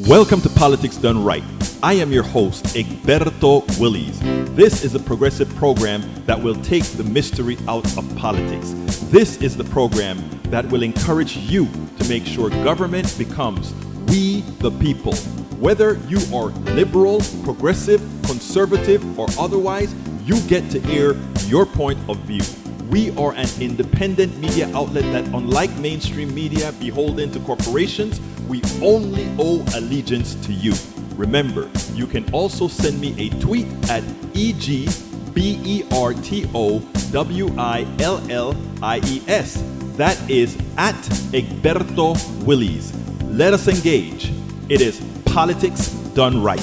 Welcome to Politics Done Right. I am your host, Egberto Willies. This is a progressive program that will take the mystery out of politics. This is the program that will encourage you to make sure government becomes we the people. Whether you are liberal, progressive, conservative, or otherwise, you get to air your point of view. We are an independent media outlet that, unlike mainstream media beholden to corporations, we only owe allegiance to you. Remember, you can also send me a tweet at EGBERTOWILLIES. That is at Egberto Willies. Let us engage. It is Politics Done Right.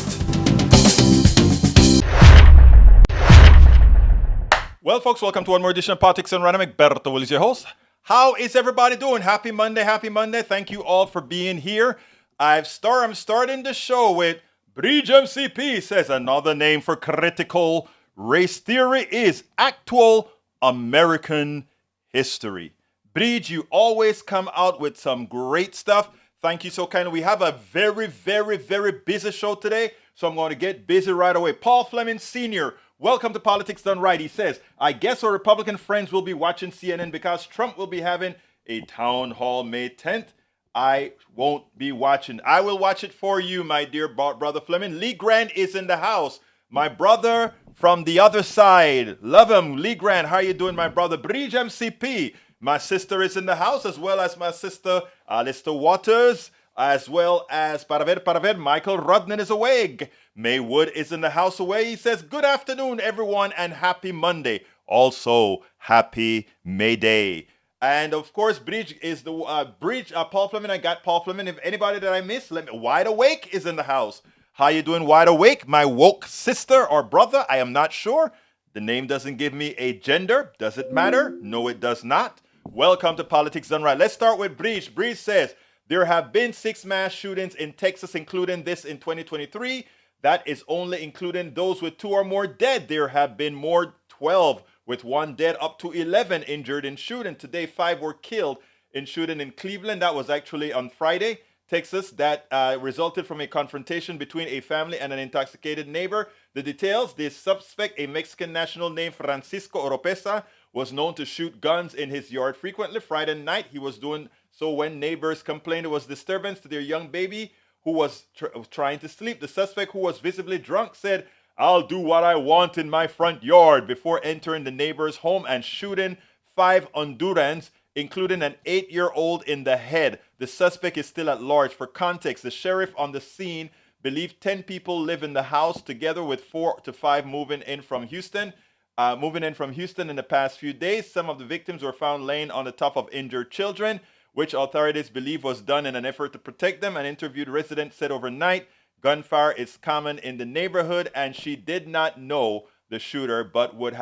Well, folks, welcome to one more edition of Politics Done Right. I'm Egberto Willies, your host. How is everybody doing? Happy Monday, happy Monday. Thank you all for being here. I'm starting the show with Bridge MCP says another name for critical race theory is actual American history. Bridge, you always come out with some great stuff. Thank you so kindly. We have a very, very, very busy show today, so I'm going to get busy right away. Paul Fleming Sr., welcome to Politics Done Right. He says, I guess our Republican friends will be watching CNN because Trump will be having a town hall May 10th. I won't be watching. I will watch it for you, my dear brother Fleming. Lee Grant is in the house. My brother from the other side. Love him. Lee Grant, how you doing, my brother? Bridge MCP. My sister is in the house, as well as my sister Alistair Waters, as well as para ver, Michael Rudnan is awake. May Wood is in the house away. He says, good afternoon, everyone, and happy Monday. Also, happy May Day. And of course, Bridge is the Paul Fleming. I got Paul Fleming. If anybody that I missed, let me. Wide Awake is in the house. How you doing, Wide Awake? My woke sister or brother? I am not sure. The name doesn't give me a gender. Does it matter? No, it does not. Welcome to Politics Done Right. Let's start with Bridge. Bridge says there have been 6 mass shootings in Texas, including this in 2023. That is only including those with 2 or more dead. There have been more, 12. With 1 dead, up to 11 injured in shooting. Today, 5 were killed in shooting in Cleveland. That was actually on Friday, Texas. That resulted from a confrontation between a family and an intoxicated neighbor. The details, the suspect, a Mexican national named Francisco Oropesa, was known to shoot guns in his yard frequently. Friday night, he was doing so when neighbors complained it was disturbance to their young baby who was trying to sleep. The suspect, who was visibly drunk, said, I'll do what I want in my front yard, before entering the neighbor's home and shooting 5 Hondurans, including an 8-year-old in the head. The suspect is still at large. For context, the sheriff on the scene believed 10 people live in the house, together with 4 to 5 moving in from Houston in the past few days. Some of the victims were found laying on the top of injured children, which authorities believe was done in an effort to protect them. An interviewed resident said overnight, gunfire is common in the neighborhood, and she did not know the shooter, but would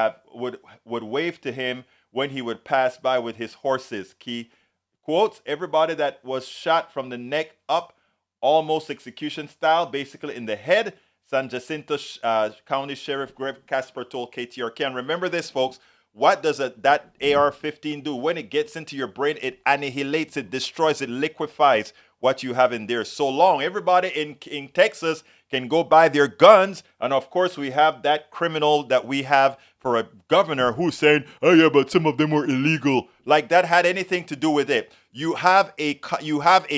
wave to him when he would pass by with his horses. He quotes, everybody that was shot from the neck up, almost execution style, basically in the head. San Jacinto County Sheriff Greg Casper told KTRK. And remember this, folks, what does that AR-15 do? When it gets into your brain, it annihilates, it destroys, it liquefies what you have in there. So long, everybody in Texas can go buy their guns. And of course, we have that criminal that we have for a governor who's saying, oh yeah, but some of them were illegal. Like that had anything to do with it. You have a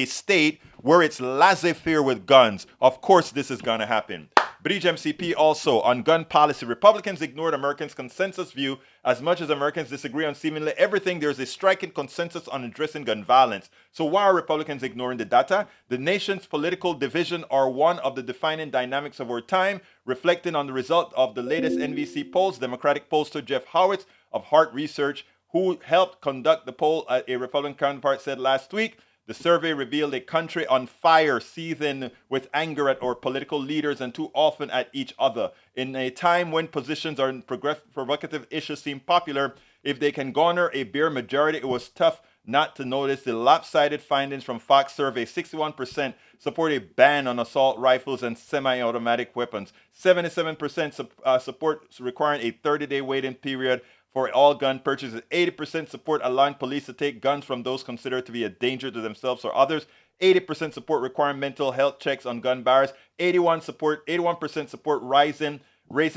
state where it's laissez-faire with guns. Of course, this is going to happen. Bridge MCP also on gun policy. Republicans ignored Americans' consensus view. As much as Americans disagree on seemingly everything, there's a striking consensus on addressing gun violence. So why are Republicans ignoring the data? The nation's political division are one of the defining dynamics of our time, reflecting on the result of the latest NBC polls. Democratic pollster Jeff Howitz of Hart Research, who helped conduct the poll, a Republican counterpart, said last week, the survey revealed a country on fire, seething with anger at our political leaders and too often at each other. In a time when positions on provocative issues seem popular, if they can garner a bare majority, it was tough not to notice the lopsided findings from Fox survey. 61% support a ban on assault rifles and semi-automatic weapons. 77% support requiring a 30-day waiting period for all gun purchases. 80% support allowing police to take guns from those considered to be a danger to themselves or others. 80% support requiring mental health checks on gun buyers. 81% support raising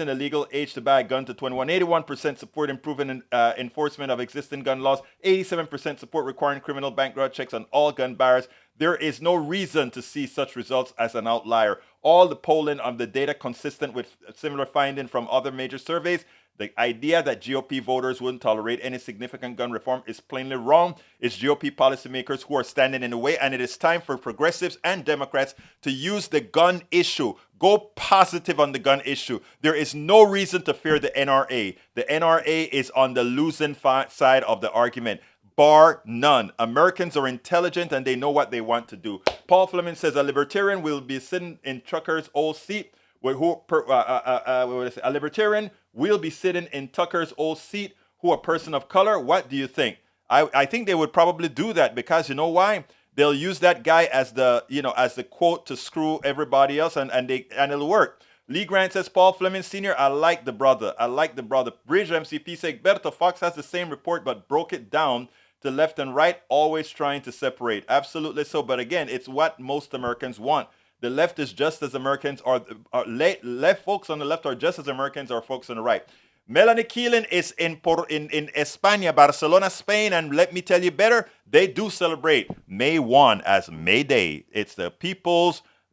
the legal age to buy a gun to 21. 81% support improving enforcement of existing gun laws. 87% support requiring criminal background checks on all gun buyers. There is no reason to see such results as an outlier. All the polling on the data consistent with similar finding from other major surveys. The idea that GOP voters wouldn't tolerate any significant gun reform is plainly wrong. It's GOP policymakers who are standing in the way, and it is time for progressives and Democrats to use the gun issue. Go positive on the gun issue. There is no reason to fear the NRA. The NRA is on the losing side of the argument. Bar none. Americans are intelligent and they know what they want to do. Paul Fleming says a libertarian will be sitting in Tucker's old seat. A libertarian will be sitting in Tucker's old seat who a person of color. What do you think? I think they would probably do that because you know why? They'll use that guy as the quote to screw everybody else and it'll work. Lee Grant says, Paul Fleming Sr., I like the brother. Bridge MCP says, Berto Fox has the same report but broke it down to left and right, always trying to separate. Absolutely so. But again, it's what most Americans want. The left is just as Americans left folks on the left are just as Americans are folks on the right. Melanie Keelan is in España, Barcelona, Spain, and let me tell you better, they do celebrate May 1 as May Day. It's the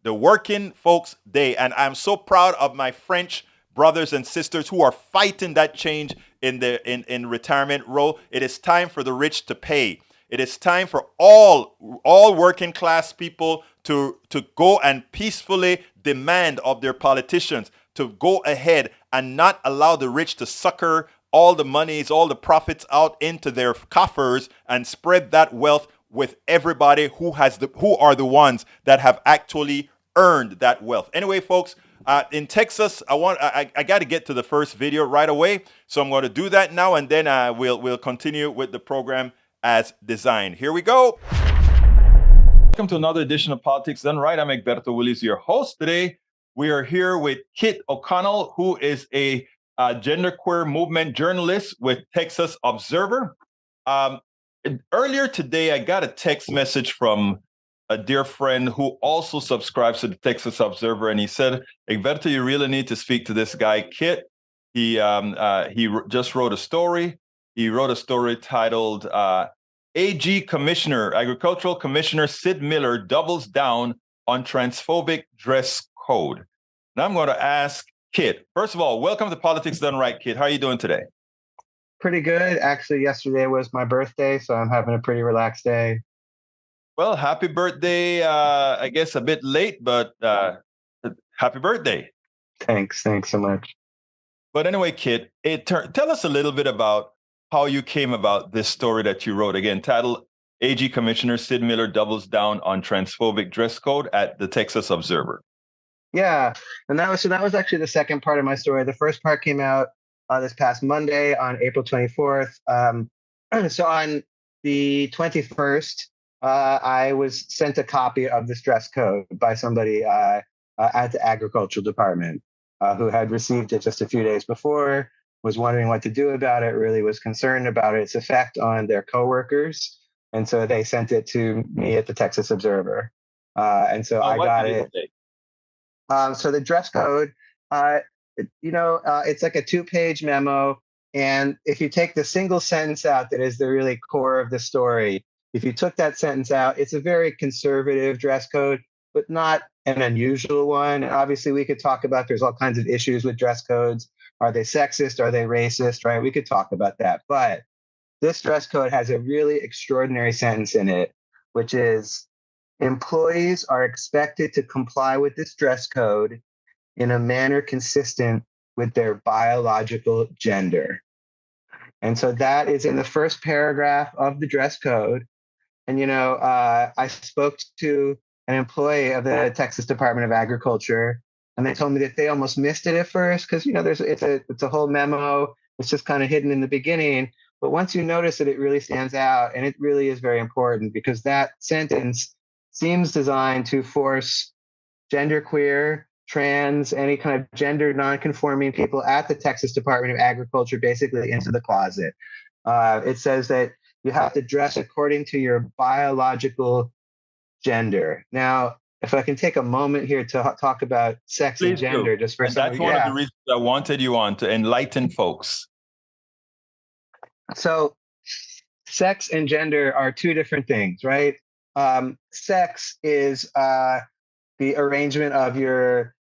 working folks' day, and I'm so proud of my French brothers and sisters who are fighting that change in retirement role. It is time for the rich to pay. It is time for all working class people to go and peacefully demand of their politicians to go ahead and not allow the rich to sucker all the monies, all the profits out into their coffers and spread that wealth with everybody who are the ones that have actually earned that wealth. Anyway, folks, in Texas, I got to get to the first video right away, so I'm going to do that now, and then we'll continue with the program as designed. Here we go. Welcome to another edition of Politics Done Right. I'm Egberto Willis, your host. Today, we are here with Kit O'Connell, who is a genderqueer movement journalist with Texas Observer. Earlier today, I got a text message from a dear friend who also subscribes to the Texas Observer, and he said, Egberto, you really need to speak to this guy, Kit. He just wrote a story. He wrote a story titled AG Commissioner, Agricultural Commissioner Sid Miller doubles down on transphobic dress code. Now I'm going to ask Kit. First of all, welcome to Politics Done Right, Kit. How are you doing today? Pretty good. Actually, yesterday was my birthday, so I'm having a pretty relaxed day. Well, happy birthday. I guess a bit late, but happy birthday. Thanks so much. But anyway, Kit, tell us a little bit about how you came about this story that you wrote. Again, titled AG Commissioner Sid Miller doubles down on transphobic dress code at the Texas Observer. Yeah, and that was actually the second part of my story. The first part came out this past Monday on April 24th. So on the 21st, I was sent a copy of this dress code by somebody at the Agricultural Department who had received it just a few days before, was wondering what to do about it, really was concerned about its effect on their coworkers. And so they sent it to me at the Texas Observer. And so I got it. So the dress code, it's like a 2-page memo. And if you take the single sentence out that is the really core of the story, if you took that sentence out, it's a very conservative dress code, but not an unusual one. And obviously, we could talk about there's all kinds of issues with dress codes. Are they sexist? Are they racist? Right? We could talk about that. But this dress code has a really extraordinary sentence in it, which is employees are expected to comply with this dress code in a manner consistent with their biological gender. And so that is in the first paragraph of the dress code. And, I spoke to an employee of the Texas Department of Agriculture, and they told me that they almost missed it at first because, it's a whole memo. It's just kind of hidden in the beginning. But once you notice it, it really stands out. And it really is very important because that sentence seems designed to force genderqueer, trans, any kind of gender nonconforming people at the Texas Department of Agriculture basically into the closet. It says that you have to dress according to your biological gender. Now, if I can take a moment here to talk about sex and Please do. gender, just for And some, that's one of the reasons I wanted you on, to enlighten folks. So, sex and gender are two different things, right? Sex is the arrangement of your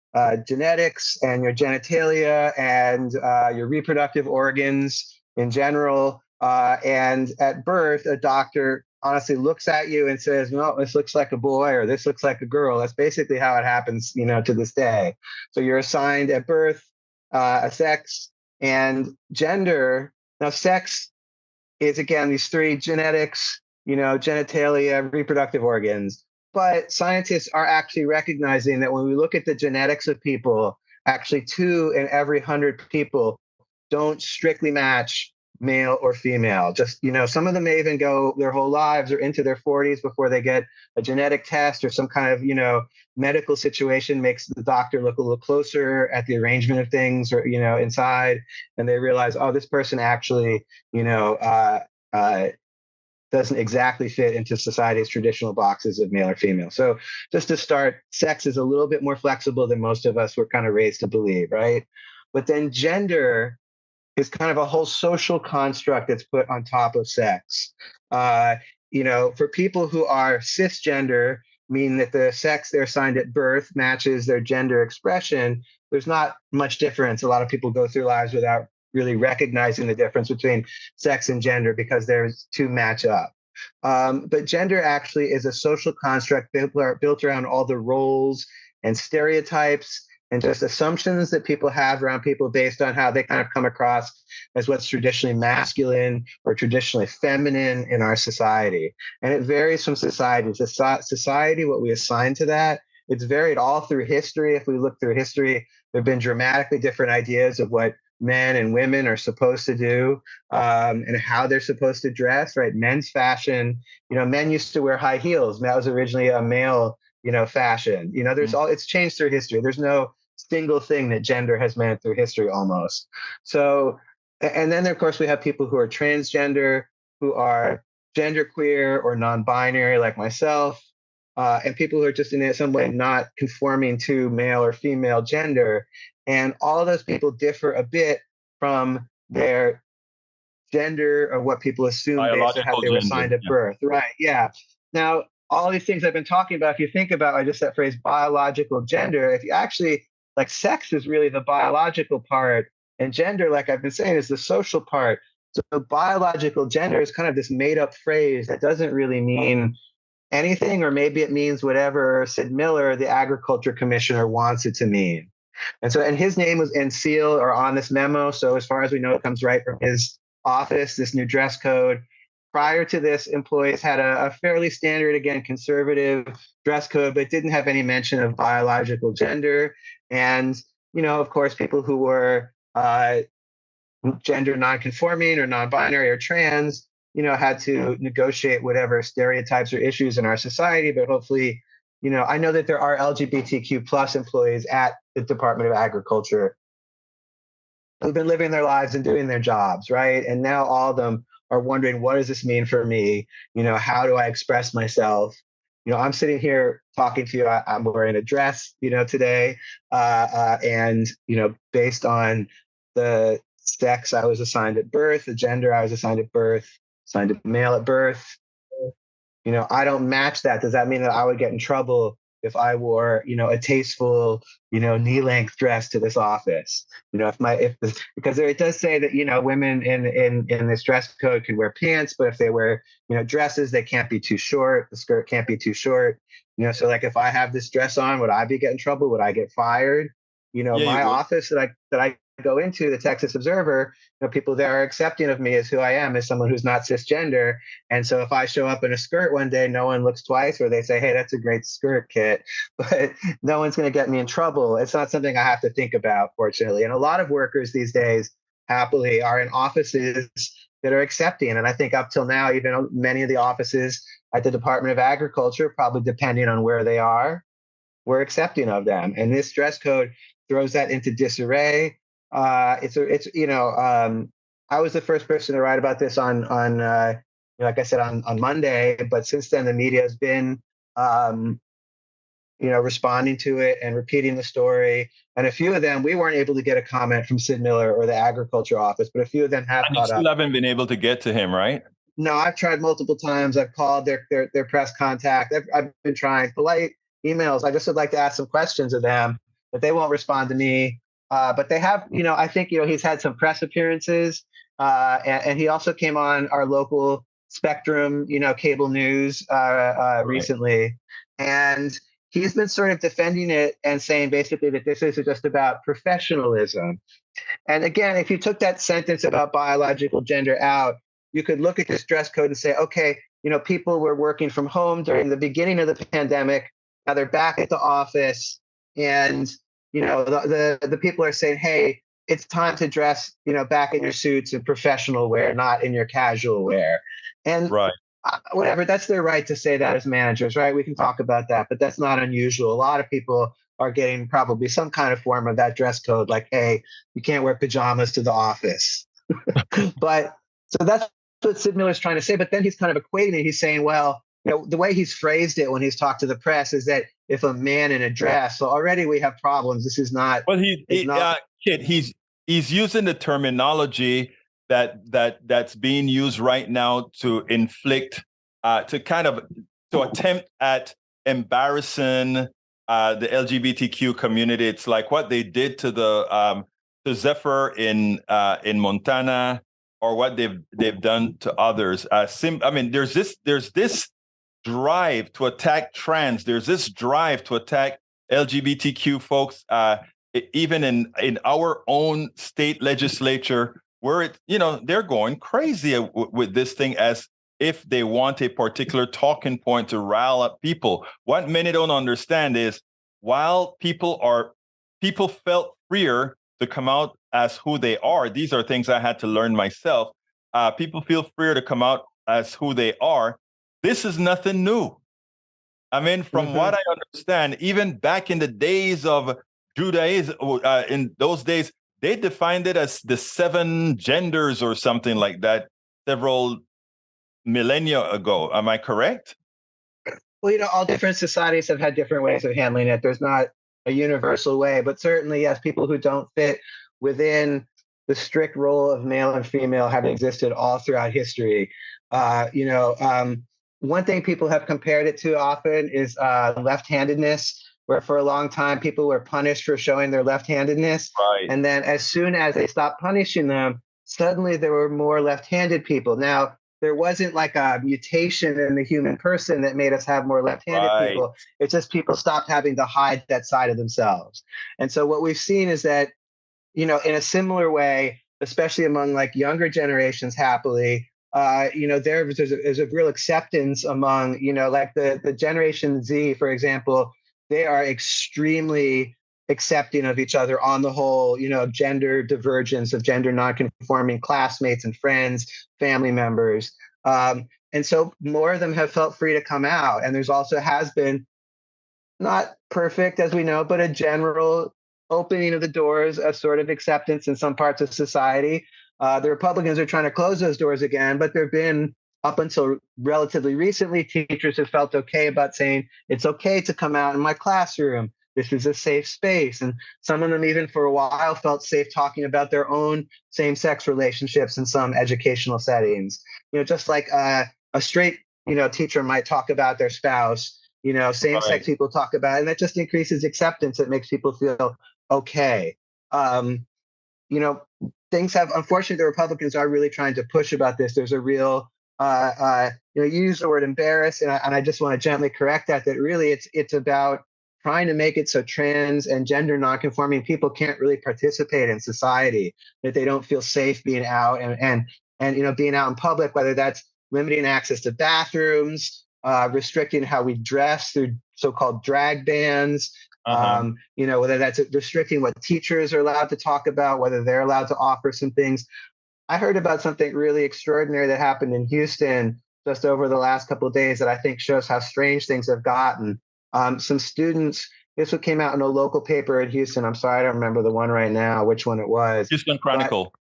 genetics and your genitalia and your reproductive organs in general. And at birth, a doctor honestly looks at you and says, "No, this looks like a boy or this looks like a girl." That's basically how it happens, to this day. So you're assigned at birth a sex and gender. Now, sex is again these three: genetics, genitalia, reproductive organs. But scientists are actually recognizing that when we look at the genetics of people, actually 2 in every 100 people don't strictly match male or female. Just, some of them may even go their whole lives or into their 40s before they get a genetic test or some kind of, medical situation makes the doctor look a little closer at the arrangement of things or, inside. And they realize, oh, this person actually, doesn't exactly fit into society's traditional boxes of male or female. So just to start, sex is a little bit more flexible than most of us were kind of raised to believe, right? But then gender is kind of a whole social construct that's put on top of sex. For people who are cisgender, meaning that the sex they're assigned at birth matches their gender expression, there's not much difference. A lot of people go through lives without really recognizing the difference between sex and gender because there's two match up. But gender actually is a social construct built around all the roles and stereotypes and just assumptions that people have around people based on how they kind of come across as what's traditionally masculine or traditionally feminine in our society. And it varies from society to society, what we assign to that. It's varied all through history. If we look through history, there have been dramatically different ideas of what men and women are supposed to do and how they're supposed to dress, right? Men's fashion, men used to wear high heels. That was originally a male fashion. It's changed through history. There's no single thing that gender has meant through history almost. So, and then of course we have people who are transgender, who are genderqueer or non-binary like myself, and people who are just in some way not conforming to male or female gender. And all of those people differ a bit from their gender or what people assume based on how they were assigned at birth. Right. Yeah. Now, all these things I've been talking about, if you think about just that phrase biological gender, if you actually like sex is really the biological part, and gender, like I've been saying, is the social part. So biological gender is kind of this made up phrase that doesn't really mean anything, or maybe it means whatever Sid Miller, the agriculture commissioner, wants it to mean. And his name was in seal or on this memo. So as far as we know, it comes right from his office, this new dress code. Prior to this, employees had a fairly standard, again, conservative dress code, but didn't have any mention of biological gender. And, of course, people who were gender nonconforming or non-binary or trans, had to negotiate whatever stereotypes or issues in our society. But hopefully, I know that there are LGBTQ plus employees at the Department of Agriculture who've been living their lives and doing their jobs, right? And now all of them are wondering, what does this mean for me? How do I express myself? I'm sitting here talking to you. I'm wearing a dress, today, and based on the sex I was assigned at birth, the gender I was assigned at birth, assigned to male at birth. I don't match that. Does that mean that I would get in trouble if I wore, a tasteful, knee-length dress to this office? Because it does say that, women in this dress code can wear pants, but if they wear, dresses, they can't be too short. The skirt can't be too short. So like if I have this dress on, would I be getting in trouble? Would I get fired? My office that I go into, the Texas Observer, people there are accepting of me as who I am, as someone who's not cisgender. And so if I show up in a skirt one day, no one looks twice, or they say, "Hey, that's a great skirt, Kit," but no one's going to get me in trouble. It's not something I have to think about, fortunately. And a lot of workers these days, happily, are in offices that are accepting. And I think up till now, even many of the offices at the Department of Agriculture, probably depending on where they are, we're accepting of them. And this dress code throws that into disarray. I was the first person to write about this on like I said, on Monday, but since then the media has been um, responding to it and repeating the story. And a few of them, we weren't able to get a comment from Sid Miller or the agriculture office, but a few of them have And you caught still up. haven't been able to get to him, right? No, I've tried multiple times. I've called their press contact. I've been trying polite emails. I just would like to ask some questions of them, but they won't respond to me. But they have, I think, he's had some press appearances, and he also came on our local Spectrum, cable news Right. recently, and he's been sort of defending it and saying basically that this is just about professionalism. And again, if you took that sentence about biological gender out, you could look at this dress code and say, okay, people were working from home during the beginning of the pandemic. Now they're back at the office, and the people are saying, hey, it's time to dress, back in your suits and professional wear, not in your casual wear. And Right. Whatever, that's their right to say that as managers, right? We can talk about that, but that's not unusual. A lot of people are getting probably some kind of form of that dress code, like, hey, you can't wear pajamas to the office. But so that's what Sid Miller's trying to say. But then he's kind of equating it. He's saying, well, the way he's phrased it when he's talked to the press is that if a man in a dress, so already we have problems. This is not. Well, Kid, he's using the terminology that's being used right now to inflict, to attempt at embarrassing the LGBTQ community. It's like what they did to to Zephyr in Montana, or what they've done to others. There's this drive to attack trans. There's this drive to attack LGBTQ folks, even in our own state legislature, where they're going crazy with this thing, as if they want a particular talking point to rile up people. What many don't understand is, while people felt freer to come out as who they are. These are things I had to learn myself. People feel freer to come out as who they are. This is nothing new. I mean, from what I understand, even back in the days of Judaism, in those days, they defined it as the 7 genders or something like that several millennia ago. Am I correct? Well, all different societies have had different ways of handling it. There's not a universal way, but certainly, yes, people who don't fit within the strict role of male and female have existed all throughout history. One thing people have compared it to often is left-handedness, where for a long time people were punished for showing their left-handedness. Right. And then as soon as they stopped punishing them, suddenly there were more left-handed people. Now, there wasn't like a mutation in the human person that made us have more left-handed people. It's just people stopped having to hide that side of themselves. And so what we've seen is that, in a similar way, especially among like younger generations, happily, there's a real acceptance among, like the Generation Z, for example, they are extremely accepting of each other on the whole, gender divergence, of gender nonconforming classmates and friends, family members. And so more of them have felt free to come out. And there's also has been, not perfect as we know, but a general opening of the doors of sort of acceptance in some parts of society. The Republicans are trying to close those doors again, but there have been, up until relatively recently, teachers have felt okay about saying it's okay to come out in my classroom. This is a safe space. And some of them even for a while felt safe talking about their own same-sex relationships in some educational settings. Just like a straight, teacher might talk about their spouse, same-sex people talk about it, and that just increases acceptance. It makes people feel okay. Things have, unfortunately, the Republicans are really trying to push about this. There's a real, you use the word embarrass, and I just want to gently correct that really it's about trying to make it so trans and gender nonconforming people can't really participate in society, that they don't feel safe being out and being out in public, whether that's limiting access to bathrooms, restricting how we dress through so-called drag bans, whether that's restricting what teachers are allowed to talk about, whether they're allowed to offer some things. I heard about something really extraordinary that happened in Houston just over the last couple of days that I think shows how strange things have gotten. Some students, this one came out in a local paper in Houston. I'm sorry, I don't remember the one right now, which one it was. Houston Chronicle.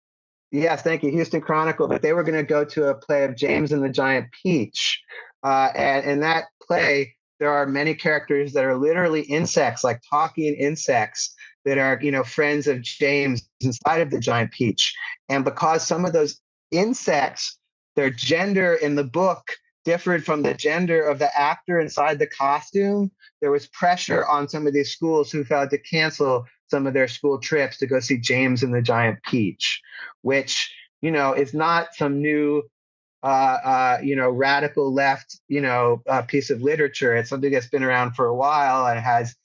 Yes, thank you, Houston Chronicle. But they were going to go to a play of James and the Giant Peach. And in that play, there are many characters that are literally insects, like talking insects that are, friends of James inside of the giant peach. And because some of those insects, their gender in the book differed from the gender of the actor inside the costume, there was pressure on some of these schools who had to cancel some of their school trips to go see James and the Giant Peach, which, is not some new radical left, piece of literature. It's something that's been around for a while and has,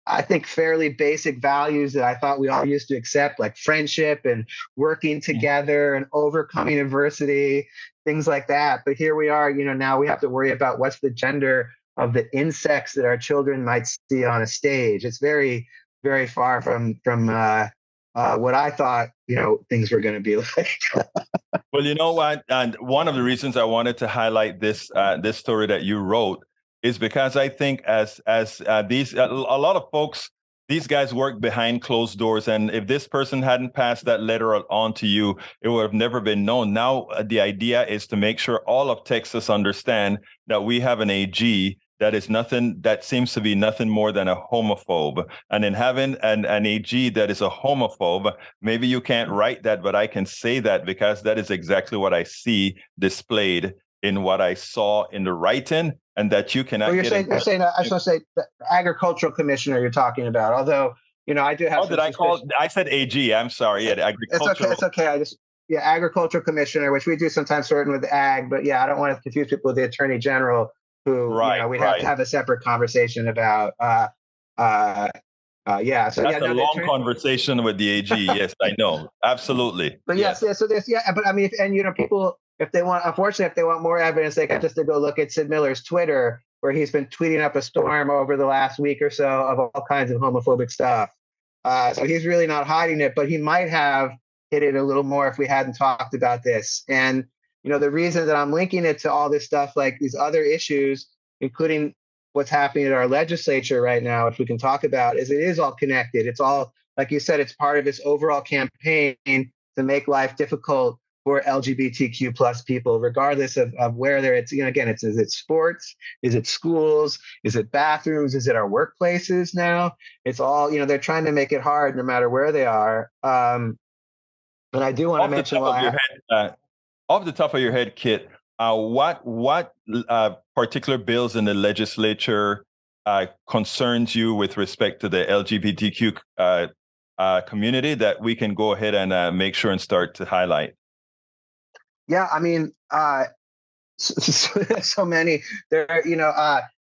I think, fairly basic values that I thought we all used to accept, like friendship and working together and overcoming adversity, things like that. But here we are, now we have to worry about what's the gender of the insects that our children might see on a stage. It's very, very far from what I thought, things were going to be like. Well, you know what? And one of the reasons I wanted to highlight this story that you wrote is because I think as these a lot of folks, these guys work behind closed doors, and if this person hadn't passed that letter on to you, it would have never been known. Now the idea is to make sure all of Texas understand that we have an AG that seems to be nothing more than a homophobe. And in having an AG that is a homophobe, maybe you can't write that, but I can say that because that is exactly what I see displayed in what I saw in the writing, and that you cannot. Well, you're saying I just want to say the agricultural commissioner you're talking about. Although I do have. Oh, did I call? I said AG. I'm sorry. Yeah, agricultural. It's okay. Agricultural commissioner, which we do sometimes shorten with ag, but I don't want to confuse people with the attorney general, who we'd have to have a separate conversation about. So that's a long conversation with the AG. Yes, I know, absolutely. But yes. So there's but I mean, people, if they want more evidence, they can just go look at Sid Miller's Twitter, where he's been tweeting up a storm over the last week or so of all kinds of homophobic stuff. So he's really not hiding it, but he might have hit it a little more if we hadn't talked about this. And the reason that I'm linking it to all this stuff, like these other issues, including what's happening at our legislature right now, which we can talk about, is it is all connected. It's all, like you said, it's part of this overall campaign to make life difficult for LGBTQ plus people, regardless of where they're. It's is it sports? Is it schools? Is it bathrooms? Is it our workplaces now? It's all, they're trying to make it hard no matter where they are. And I do want to mention off the top of your head, Kit, what particular bills in the legislature concerns you with respect to the LGBTQ community that we can go ahead and make sure and start to highlight? Yeah, I mean, so many. There,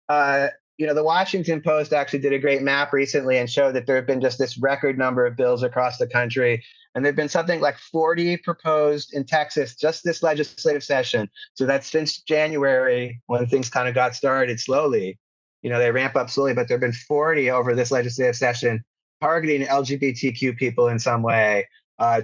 the Washington Post actually did a great map recently and showed that there have been just this record number of bills across the country. And there've been something like 40 proposed in Texas just this legislative session. So that's since January, when things kind of got started slowly. They ramp up slowly, but there've been 40 over this legislative session targeting LGBTQ people in some way.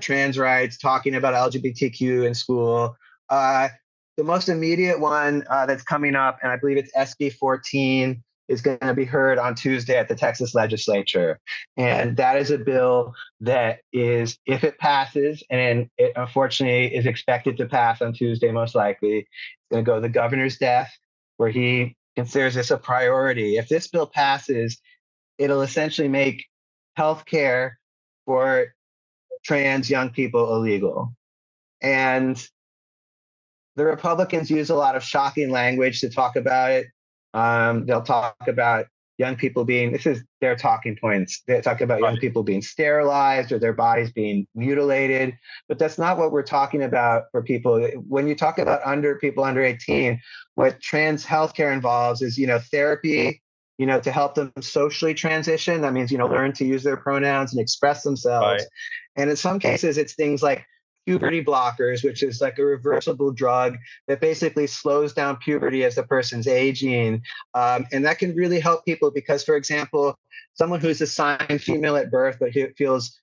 Trans rights, talking about LGBTQ in school. The most immediate one that's coming up, and I believe it's SB 14, is going to be heard on Tuesday at the Texas legislature. And that is a bill that is, if it passes, and it unfortunately is expected to pass on Tuesday, most likely, it's going to go to the governor's desk, where he considers this a priority. If this bill passes, it'll essentially make healthcare for trans young people illegal. And the Republicans use a lot of shocking language to talk about it. They'll talk about young people this is their talking points. They talk about young people being sterilized or their bodies being mutilated, but that's not what we're talking about for people. When you talk about people under 18, what trans healthcare involves is, therapy, to help them socially transition. That means, learn to use their pronouns and express themselves. Right. And in some cases, it's things like puberty blockers, which is like a reversible drug that basically slows down puberty as the person's aging. And that can really help people because, for example, someone who's assigned female at birth, but who feels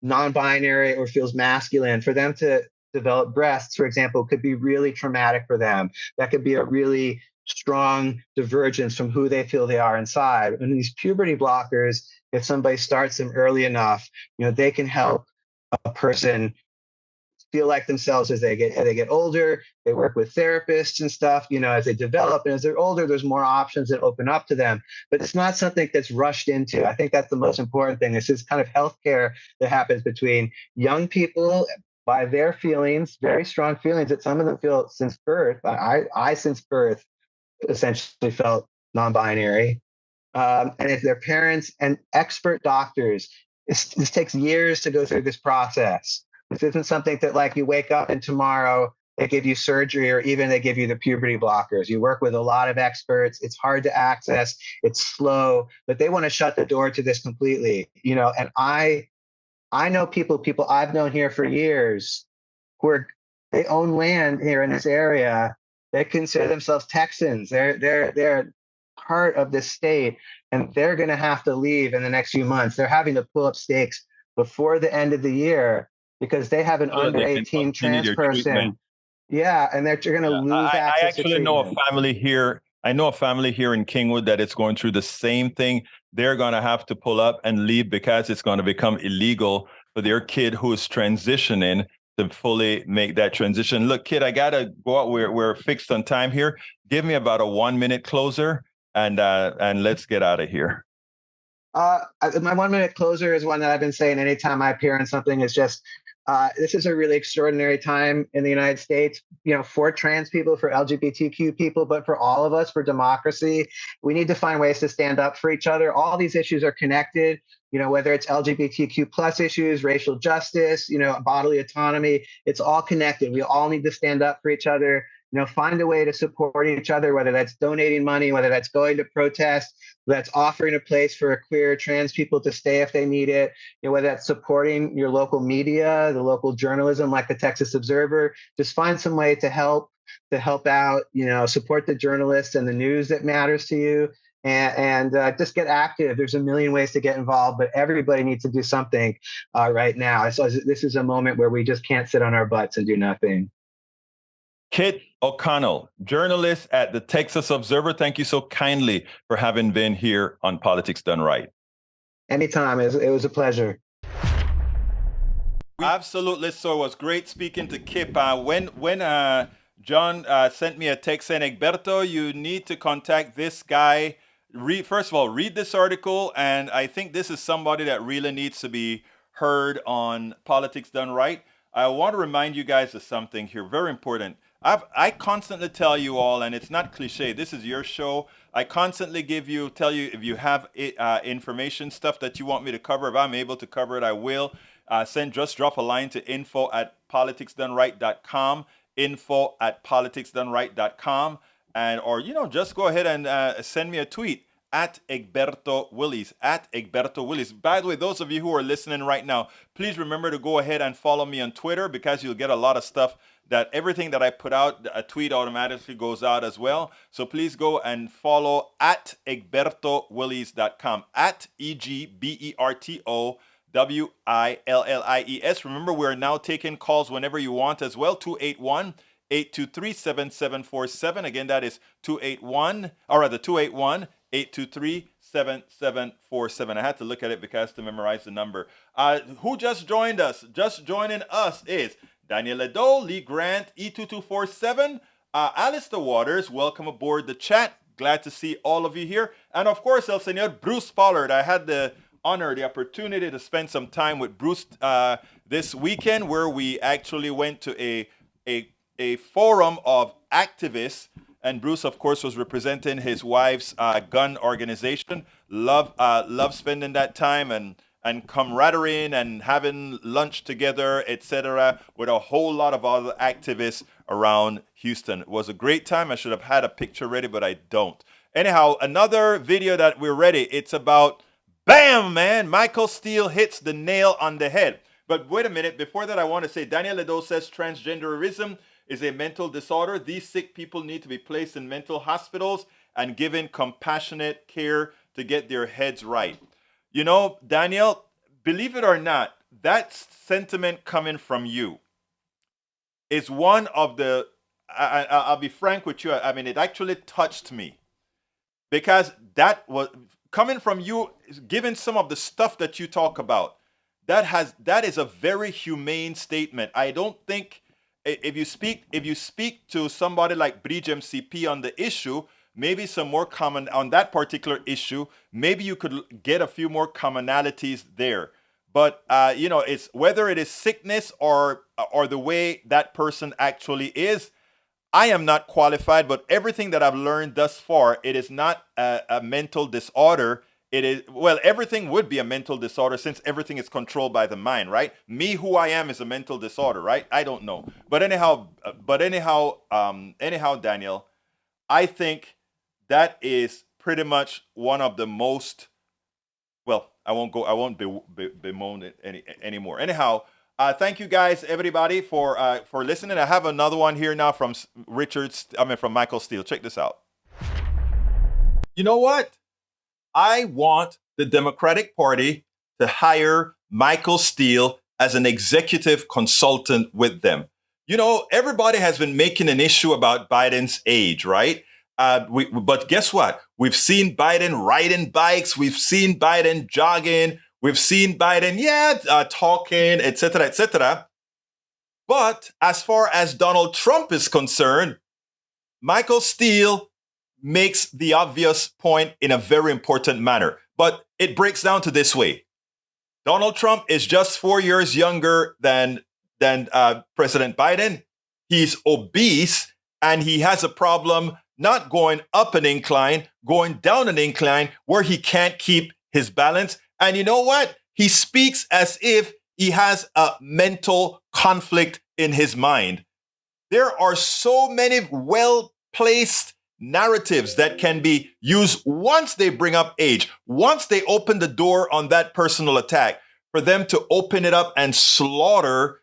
non-binary or feels masculine, for them to develop breasts, for example, could be really traumatic for them. That could be a really strong divergence from who they feel they are inside. And these puberty blockers, if somebody starts them early enough, they can help a person feel like themselves as they get older. They work with therapists and stuff, as they develop. And as they're older, there's more options that open up to them. But it's not something that's rushed into. I think that's the most important thing. This is kind of healthcare that happens between young people by their feelings, very strong feelings that some of them feel since birth. I since birth essentially felt non-binary. And if their parents and expert doctors, this takes years to go through this process. This isn't something that like you wake up and tomorrow they give you surgery or even they give you the puberty blockers. You work with a lot of experts. It's hard to access. It's slow, but they want to shut the door to this completely. And I know people I've known here for years they own land here in this area. They consider themselves Texans. They're part of this state, and they're going to have to leave in the next few months. They're having to pull up stakes before the end of the year because they have an under 18 trans person. Yeah, and they're going to lose access I actually to know a family here. I know a family here in Kingwood that it's going through the same thing. They're going to have to pull up and leave because it's going to become illegal for their kid who is transitioning to fully make that transition. Look, kid, I got to go out. We're fixed on time here. Give me about a 1 minute closer and let's get out of here. My 1 minute closer is one that I've been saying anytime I appear on something. Is just this is a really extraordinary time in the United States, for trans people, for LGBTQ people, but for all of us, for democracy. We need to find ways to stand up for each other. All these issues are connected, whether it's LGBTQ plus issues, racial justice, bodily autonomy, it's all connected. We all need to stand up for each other. Find a way to support each other, whether that's donating money, whether that's going to protest, whether that's offering a place for queer trans people to stay if they need it, whether that's supporting your local media, the local journalism like the Texas Observer. Just find some way to help out, support the journalists and the news that matters to you. And just get active. There's a million ways to get involved, but everybody needs to do something right now. So this is a moment where we just can't sit on our butts and do nothing. Kit O'Connell, journalist at the Texas Observer. Thank you so kindly for having been here on Politics Done Right. Anytime. It was a pleasure. Absolutely. So it was great speaking to Kip. When John sent me a text saying, Egberto, you need to contact this guy. First of all, read this article. And I think this is somebody that really needs to be heard on Politics Done Right. I want to remind you guys of something here, very important. I constantly tell you all, and it's not cliche, this is your show. I constantly tell you if you have information, stuff that you want me to cover. If I'm able to cover it, I will. Just drop a line to info@politicsdoneright.com, info@politicsdoneright.com, or just go ahead and send me a tweet at Egberto Willies, at Egberto Willies. By the way, those of you who are listening right now, please remember to go ahead and follow me on Twitter because you'll get a lot of stuff that everything that I put out, a tweet automatically goes out as well. So please go and follow at EgbertoWillies.com, at EgbertoWillies. Remember, we're now taking calls whenever you want as well, 281-823-7747. Again, that is 281-823-7747. I had to look at it because to memorize the number. Who just joined us? Just joining us is Daniel Ledo, Lee Grant, E2247, Alistair Waters, welcome aboard the chat. Glad to see all of you here. And of course, El Señor Bruce Pollard. I had the opportunity to spend some time with Bruce this weekend where we actually went to a forum of activists. And Bruce, of course, was representing his wife's gun organization. Love spending that time and camaraderie and having lunch together, etc., with a whole lot of other activists around Houston. It was a great time. I should have had a picture ready, but I don't. Anyhow, another video that we're ready. It's about, bam, man, Michael Steele hits the nail on the head. But wait a minute. Before that, I want to say Daniel Ledo says transgenderism is a mental disorder. These sick people need to be placed in mental hospitals and given compassionate care to get their heads right. Daniel, believe it or not, that sentiment coming from you is one of the, I'll be frank with you, I mean, it actually touched me because that was coming from you, given some of the stuff that you talk about. that is a very humane statement. I don't think if you speak to somebody like Bridge MCP on the issue, maybe some more common on that particular issue, maybe you could get a few more commonalities there. But it's whether it is sickness or the way that person actually is. I am not qualified, but everything that I've learned thus far, it is not a mental disorder. It is, well, everything would be a mental disorder since everything is controlled by the mind, right? Me, who I am, is a mental disorder, right? I don't know. But anyhow, Daniel, I think that is pretty much one of the most, well, I won't bemoan it anymore. Anyhow, thank you guys, everybody, for listening. I have another one here now from from Michael Steele. Check this out. You know what? I want the Democratic Party to hire Michael Steele as an executive consultant with them. You know, everybody has been making an issue about Biden's age, right? But guess what? We've seen Biden riding bikes. We've seen Biden jogging. We've seen Biden, talking, et cetera, et cetera. But as far as Donald Trump is concerned, Michael Steele makes the obvious point in a very important manner. But it breaks down to this way. Donald Trump is just 4 years younger than President Biden. He's obese, and he has a problem not going up an incline, going down an incline where he can't keep his balance. And you know what? He speaks as if he has a mental conflict in his mind. There are so many well-placed narratives that can be used once they bring up age, once they open the door on that personal attack, for them to open it up and slaughter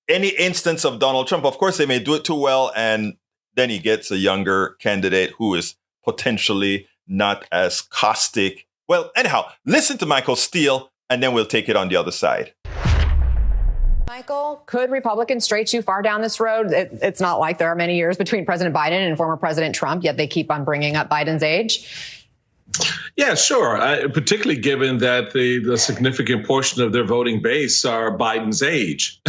any instance of Donald Trump. Of course, they may do it too well, and then he gets a younger candidate who is potentially not as caustic. Well, anyhow, listen to Michael Steele, and then we'll take it on the other side. Michael, could Republicans stray too far down this road? It's not like there are many years between President Biden and former President Trump, yet they keep on bringing up Biden's age. Yeah, sure. Particularly given that the significant portion of their voting base are Biden's age.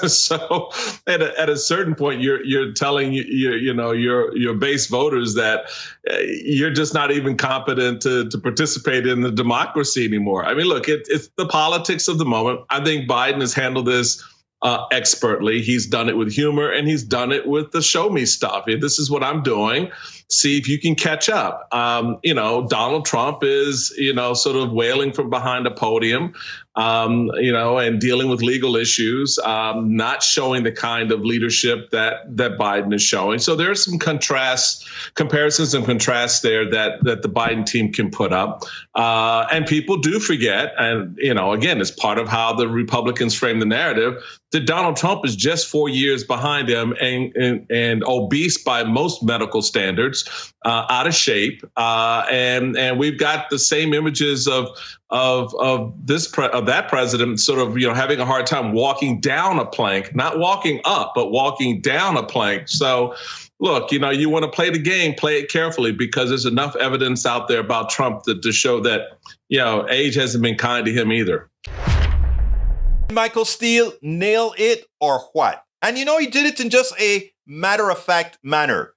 So at a certain point, you're telling your base voters that you're just not even competent to participate in the democracy anymore. I mean, look, it's the politics of the moment. I think Biden has handled this expertly. He's done it with humor, and he's done it with the show me stuff. This is what I'm doing. See if you can catch up. Donald Trump is, sort of wailing from behind a podium, and dealing with legal issues, not showing the kind of leadership that Biden is showing. So there are some comparisons and contrasts there that the Biden team can put up. And people do forget, and, again, it's part of how the Republicans frame the narrative, that Donald Trump is just 4 years behind him and obese by most medical standards, out of shape. And we've got the same images of that president sort of, having a hard time walking down a plank, not walking up, but walking down a plank. So look, you want to play the game, play it carefully, because there's enough evidence out there about Trump to show that, age hasn't been kind to him either. Michael Steele nail it or what? And he did it in just a matter-of-fact manner.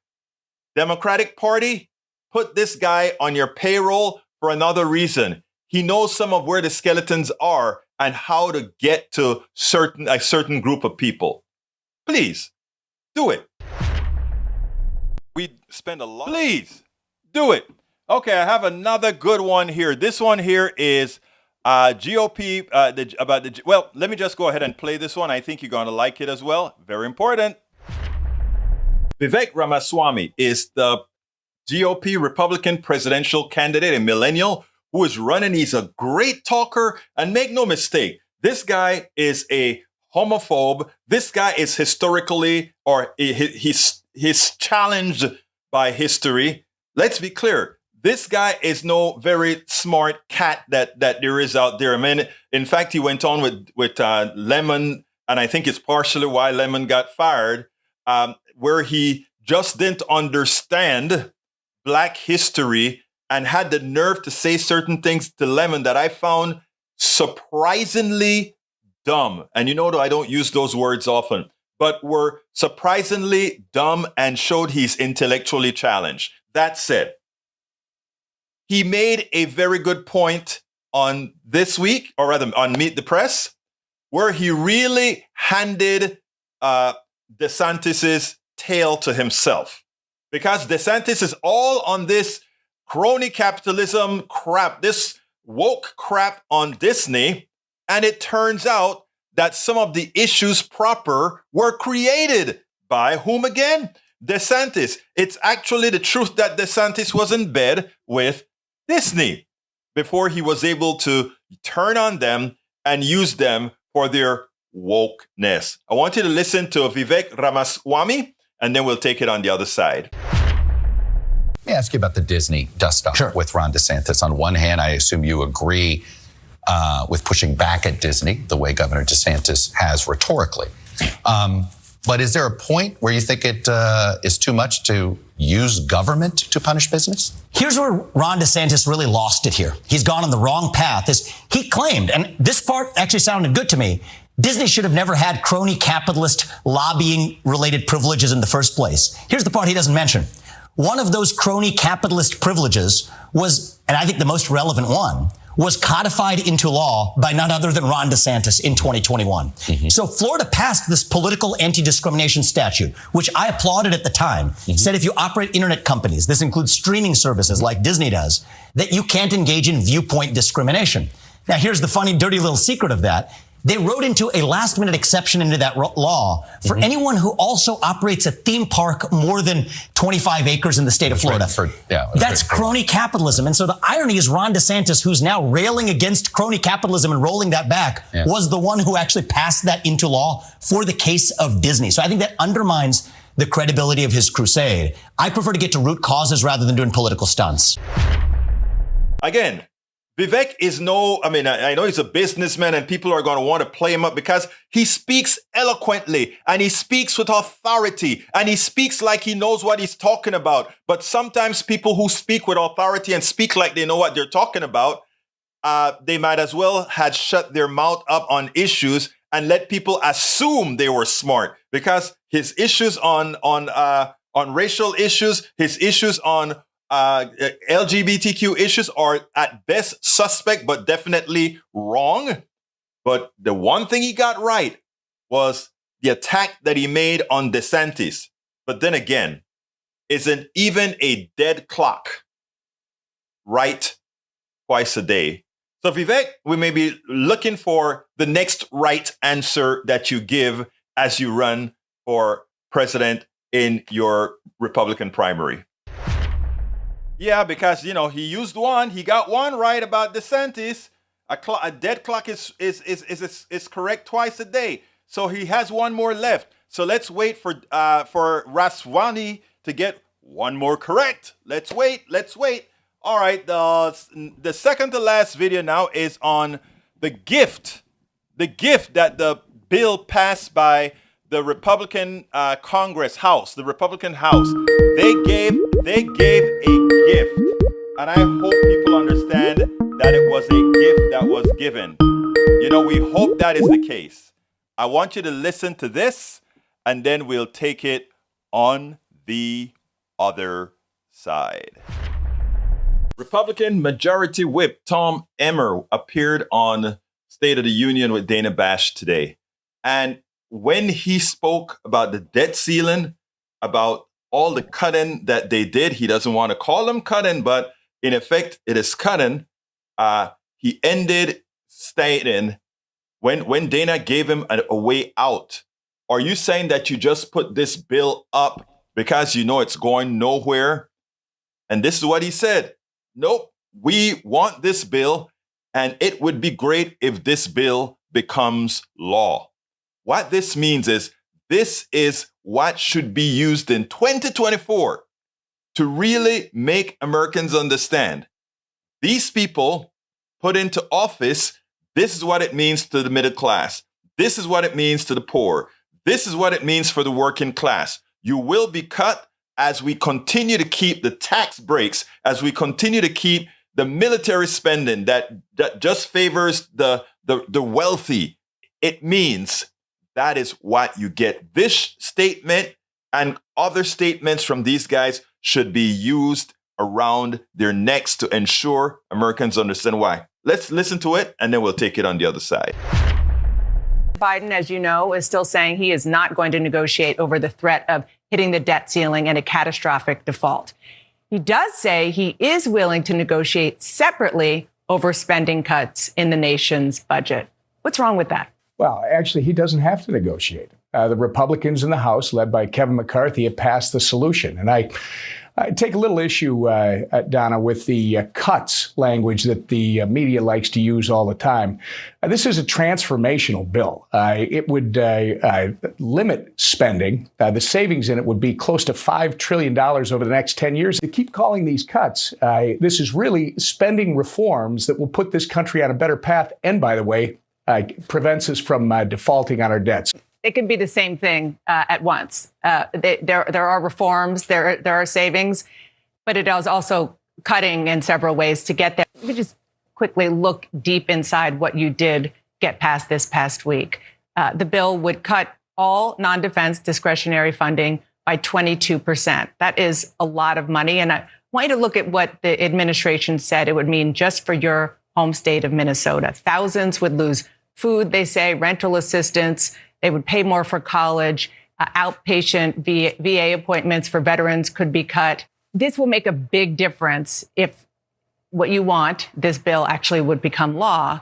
Democratic Party, put this guy on your payroll for another reason. He knows some of where the skeletons are and how to get to a certain group of people. Please, do it. We spend a lot. Please, do it. Okay, I have another good one here. This one here is GOP. Well, let me just go ahead and play this one. I think you're going to like it as well. Very important. Vivek Ramaswamy is the GOP Republican presidential candidate, a millennial who is running. He's a great talker, and make no mistake, this guy is a homophobe. This guy is historically, or he's challenged by history. Let's be clear. This guy is no very smart cat that there is out there. I mean, in fact, he went on with Lemon, and I think it's partially why Lemon got fired, where he just didn't understand Black history and had the nerve to say certain things to Lemon that I found surprisingly dumb. And you know that I don't use those words often, but were surprisingly dumb and showed he's intellectually challenged. That said, he made a very good point on This Week, or rather on Meet the Press, where he really handed DeSantis's tail to himself. Because DeSantis is all on this crony capitalism crap, this woke crap on Disney, and it turns out that some of the issues proper were created by whom again? DeSantis. It's actually the truth that DeSantis was in bed with Disney before he was able to turn on them and use them for their wokeness. I want you to listen to Vivek Ramaswamy, and then we'll take it on the other side. Let me ask you about the Disney dust-off with Ron DeSantis. On one hand, I assume you agree with pushing back at Disney the way Governor DeSantis has rhetorically. But is there a point where you think it is too much to use government to punish business? Here's where Ron DeSantis really lost it here. He's gone on the wrong path. He claimed, and this part actually sounded good to me, Disney should have never had crony capitalist lobbying related privileges in the first place. Here's the part he doesn't mention. One of those crony capitalist privileges was, and I think the most relevant one, was codified into law by none other than Ron DeSantis in 2021. Mm-hmm. So Florida passed this political anti-discrimination statute, which I applauded at the time, said if you operate internet companies, this includes streaming services like Disney does, that you can't engage in viewpoint discrimination. Now, here's the funny, dirty little secret of that. They wrote into a last-minute exception into that law for anyone who also operates a theme park more than 25 acres in the state of Florida. That's crony capitalism. And so the irony is Ron DeSantis, who's now railing against crony capitalism and rolling that back, was the one who actually passed that into law for the case of Disney. So I think that undermines the credibility of his crusade. I prefer to get to root causes rather than doing political stunts. Again, Vivek is I know he's a businessman and people are going to want to play him up because he speaks eloquently and he speaks with authority and he speaks like he knows what he's talking about. But sometimes people who speak with authority and speak like they know what they're talking about, they might as well had shut their mouth up on issues and let people assume they were smart, because his issues on racial issues, his issues on LGBTQ issues are at best suspect, but definitely wrong. But the one thing he got right was the attack that he made on DeSantis. But then again, isn't even a dead clock right twice a day? So Vivek, we may be looking for the next right answer that you give as you run for president in your Republican primary. Yeah, because, he used one. He got one right about DeSantis. A dead clock is correct twice a day. So he has one more left. So let's wait for Ramaswamy to get one more correct. Let's wait. All right. The second to last video now is on the gift that the bill passed by the Republican the Republican House. They gave a gift, and I hope people understand that it was a gift that was given. We hope that is the case. I want you to listen to this, and then we'll take it on the other side. Republican Majority Whip Tom Emmer appeared on State of the Union with Dana Bash today. And when he spoke about the debt ceiling, about all the cutting that they did, he doesn't want to call them cutting, but in effect, it is cutting. He ended stating, when Dana gave him a way out, are you saying that you just put this bill up because you know it's going nowhere? And this is what he said. Nope, we want this bill, and it would be great if this bill becomes law. What this means is this is what should be used in 2024 to really make Americans understand. These people put into office, this is what it means to the middle class. This is what it means to the poor. This is what it means for the working class. You will be cut as we continue to keep the tax breaks, as we continue to keep the military spending that just favors the wealthy it means that is what you get. This statement and other statements from these guys should be used around their necks to ensure Americans understand why. Let's listen to it, and then we'll take it on the other side. Biden, as you know, is still saying he is not going to negotiate over the threat of hitting the debt ceiling and a catastrophic default. He does say he is willing to negotiate separately over spending cuts in the nation's budget. What's wrong with that? Well, actually, he doesn't have to negotiate. The Republicans in the House, led by Kevin McCarthy, have passed the solution. And I take a little issue, Donna, with the cuts language that the media likes to use all the time. This is a transformational bill. It would limit spending. The savings in it would be close to $5 trillion over the next 10 years. They keep calling these cuts. This is really spending reforms that will put this country on a better path. And by the way, prevents us from defaulting on our debts. It can be the same thing at once. There are reforms, there are savings, but it is also cutting in several ways to get there. Let me just quickly look deep inside what you did get passed this past week. The bill would cut all non-defense discretionary funding by 22%. That is a lot of money. And I want you to look at what the administration said it would mean just for your home state of Minnesota. Thousands would lose food, they say, rental assistance. They would pay more for college. Outpatient VA appointments for veterans could be cut. This will make a big difference if what you want, this bill, actually would become law.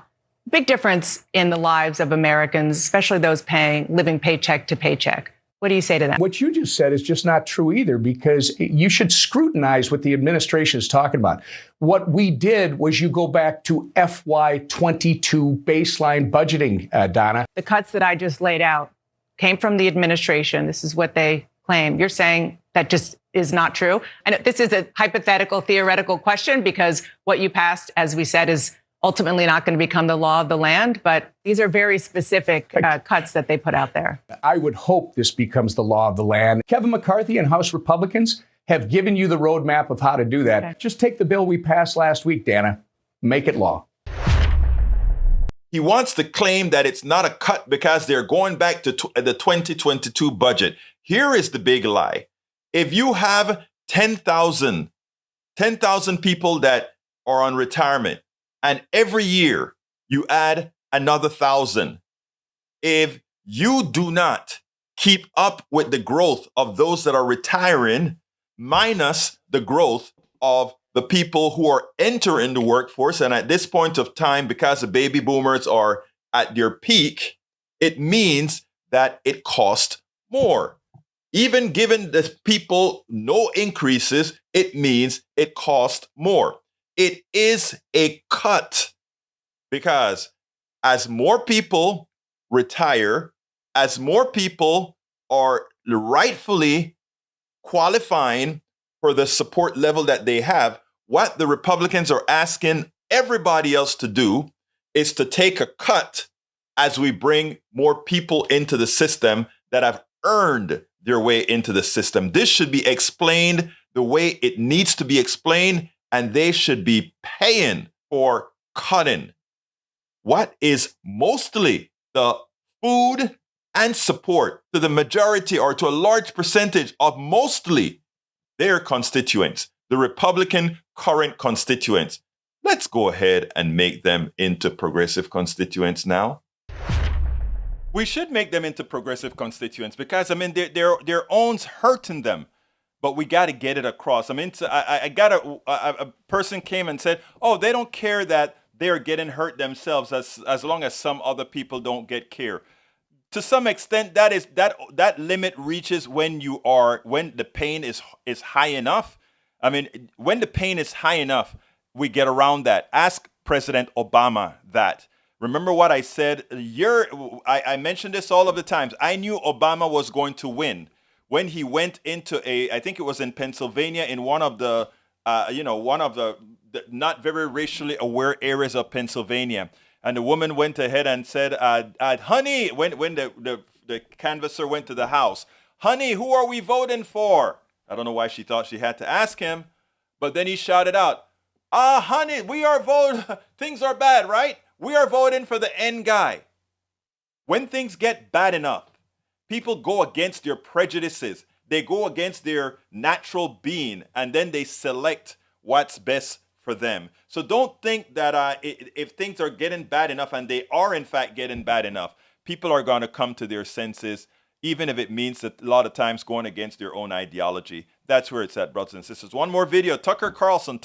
Big difference in the lives of Americans, especially those living paycheck to paycheck. What do you say to that? What you just said is just not true either, because you should scrutinize what the administration is talking about. What we did was you go back to FY22 baseline budgeting, Donna. The cuts that I just laid out came from the administration. This is what they claim. You're saying that just is not true. And this is a hypothetical, theoretical question, because what you passed, as we said, is ultimately not going to become the law of the land. But these are very specific cuts that they put out there. I would hope this becomes the law of the land. Kevin McCarthy and House Republicans have given you the roadmap of how to do that. Okay. Just take the bill we passed last week, Dana. Make it law. He wants to claim that it's not a cut because they're going back to the 2022 budget. Here is the big lie. If you have 10,000 people that are on retirement, and every year you add another 1,000, if you do not keep up with the growth of those that are retiring, minus the growth of the people who are entering the workforce, and at this point of time, because the baby boomers are at their peak, it means that it costs more. Even given the people no increases, it means it costs more. It is a cut because as more people retire, as more people are rightfully qualifying for the support level that they have, what the Republicans are asking everybody else to do is to take a cut as we bring more people into the system that have earned their way into the system. This should be explained the way it needs to be explained, and they should be paying for cutting what is mostly the food and support to the majority or to a large percentage of mostly their constituents, the Republican current constituents. Let's go ahead and make them into progressive constituents now. We should make them into progressive constituents because, I mean, their own's hurting them. But we got to get it across. I mean, a person came and said, oh, they don't care that they're getting hurt themselves as long as some other people don't get care. To some extent, that limit reaches when the pain is high enough. I mean, when the pain is high enough, we get around that. Ask President Obama that. Remember what I said? I mentioned this all of the times. I knew Obama was going to win when he went into I think it was in Pennsylvania, in one of the not very racially aware areas of Pennsylvania. And the woman went ahead and said, honey, when the canvasser went to the house, honey, who are we voting for? I don't know why she thought she had to ask him, but then he shouted out, honey, we are voting, things are bad, right? We are voting for the N guy. When things get bad enough, people go against their prejudices. They go against their natural being, and then they select what's best for them. So don't think that if things are getting bad enough, and they are in fact getting bad enough, people are going to come to their senses, even if it means that a lot of times going against their own ideology. That's where it's at, brothers and sisters. One more video. Tucker Carlson.